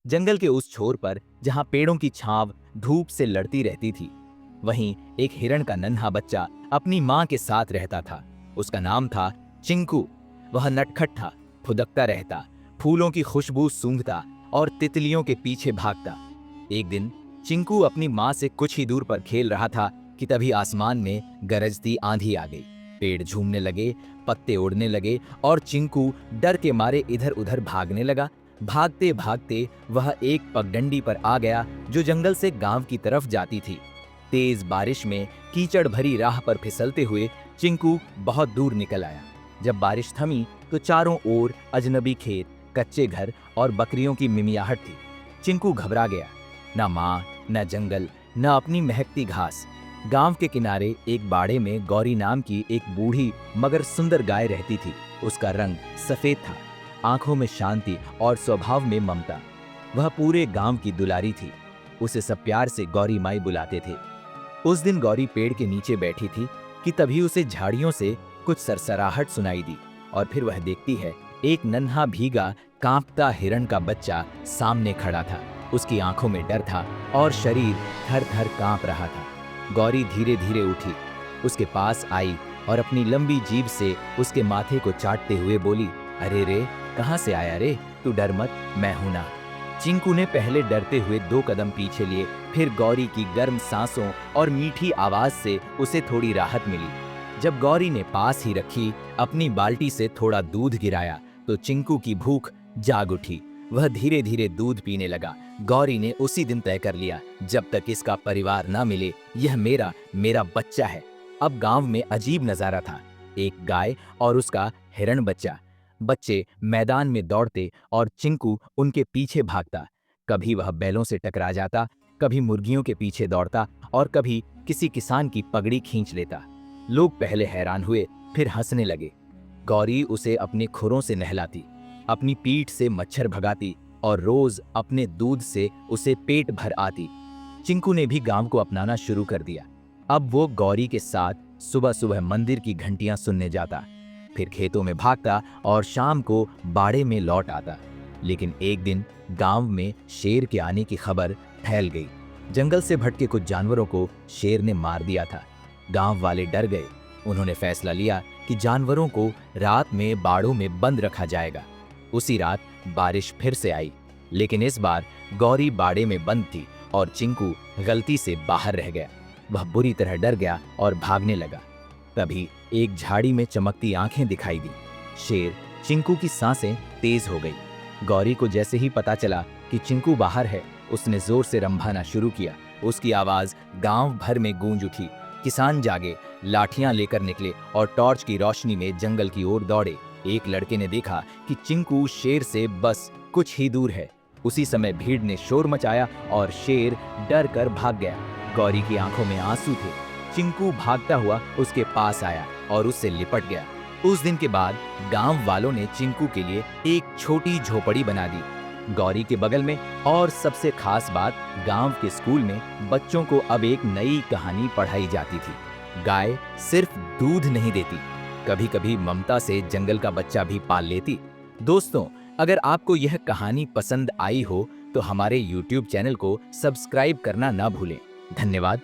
जंगल के उस छोर पर जहां पेड़ों की छांव धूप से लड़ती रहती थी, वहीं एक हिरण का नन्हा बच्चा अपनी मां के साथ रहता था। उसका नाम था चिंकू। वह नटखट था, फुदकता रहता, फूलों की खुशबू सूंघता और तितलियों के पीछे भागता। एक दिन चिंकू अपनी मां से कुछ ही दूर पर खेल रहा था कि तभी आसमान में गरजती आंधी आ गई। पेड़ झूमने लगे, पत्ते उड़ने लगे और चिंकू डर के मारे इधर उधर भागने लगा। भागते भागते वह एक पगडंडी पर आ गया जो जंगल से गांव की तरफ जाती थी। तेज बारिश में कीचड़ भरी राह पर फिसलते हुए चिंकू बहुत दूर निकल आया। जब बारिश थमी तो चारों ओर अजनबी खेत, कच्चे घर और बकरियों की मिमियाहट थी। चिंकू घबरा गया। न माँ, न जंगल, न अपनी महकती घास। गांव के किनारे एक बाड़े में गौरी नाम की एक बूढ़ी मगर सुंदर गाय रहती थी। उसका रंग सफेद था, आंखों में शांति और स्वभाव में ममता। वह पूरे गांव की दुलारी थी। उसे सब प्यार से गौरी माई बुलाते थे। उस दिन गौरी पेड़ के नीचे बैठी थी कि तभी उसे झाड़ियों से कुछ सरसराहट सुनाई दी और फिर वह देखती है एक नन्हा भीगा कांपता हिरण का बच्चा सामने खड़ा था। उसकी आंखों में डर था और शरीर थर थर कांप रहा था। गौरी धीरे धीरे उठी, उसके पास आई और अपनी लंबी जीभ से उसके माथे को चाटते हुए बोली, अरे रे, कहाँ से आया रे? तू डर मत, मैं हूं ना। चिंकू ने पहले डरते हुए 2 कदम पीछे लिए, फिर गौरी की गर्म सांसों और मीठी आवाज से उसे थोड़ी राहत मिली। जब गौरी ने पास ही रखी अपनी बाल्टी से थोड़ा दूध गिराया तो चिंकू की भूख जाग उठी। वह धीरे धीरे दूध पीने लगा। गौरी ने उसी दिन तय कर लिया, जब तक इसका परिवार ना मिले, यह मेरा मेरा बच्चा है। अब गांव में अजीब नजारा था। एक गाय और उसका हिरण बच्चा। बच्चे मैदान में दौड़ते और चिंकू उनके पीछे भागता। कभी वह बैलों से टकरा जाता, कभी मुर्गियों के पीछे दौड़ता और कभी किसी किसान की पगड़ी खींच लेता। लोग पहले हैरान हुए, फिर हंसने लगे। गौरी उसे अपने खुरों से नहलाती, अपनी पीठ से मच्छर भगाती और रोज अपने दूध से उसे पेट भर आती। चिंकू ने भी गांव को अपनाना शुरू कर दिया। अब वो गौरी के साथ सुबह सुबह मंदिर की घंटियां सुनने जाता, फिर खेतों में भागता और शाम को बाड़े में लौट आता। लेकिन एक दिन गांव में शेर के आने की खबर फैल गई। जंगल से भटके कुछ जानवरों को शेर ने मार दिया था। गांव वाले डर गए। उन्होंने फैसला लिया कि जानवरों को रात में बाड़ों में बंद रखा जाएगा। उसी रात बारिश फिर से आई, लेकिन इस बार गौरी बाड़े में बंद थी और चिंकू गलती से बाहर रह गया। वह बुरी तरह डर गया और भागने लगा। तभी एक झाड़ी में चमकती आंखें दिखाई दी। शेर चिंकू की सांसें तेज हो गई। गौरी को जैसे ही पता चला कि चिंकू बाहर है, उसने जोर से रंभाना शुरू किया। उसकी आवाज गांव भर में गूंज उठी। किसान जागे, लाठियां लेकर निकले और टॉर्च की रोशनी में जंगल की ओर दौड़े। एक लड़के ने देखा कि चिंकू शेर से बस कुछ ही दूर है। उसी समय भीड़ ने शोर मचाया और शेर डर कर भाग गया। गौरी की आंखों में आंसू थे। चिंकू भागता हुआ उसके पास आया और उससे लिपट गया। उस दिन के बाद गांव वालों ने चिंकू के लिए एक छोटी झोपड़ी बना दी गौरी के बगल में। और सबसे खास बात, गांव के स्कूल में बच्चों को अब एक नई कहानी पढ़ाई जाती थी। गाय सिर्फ दूध नहीं देती, कभी कभी ममता से जंगल का बच्चा भी पाल लेती। दोस्तों, अगर आपको यह कहानी पसंद आई हो तो हमारे YouTube चैनल को सब्सक्राइब करना ना भूलें। धन्यवाद।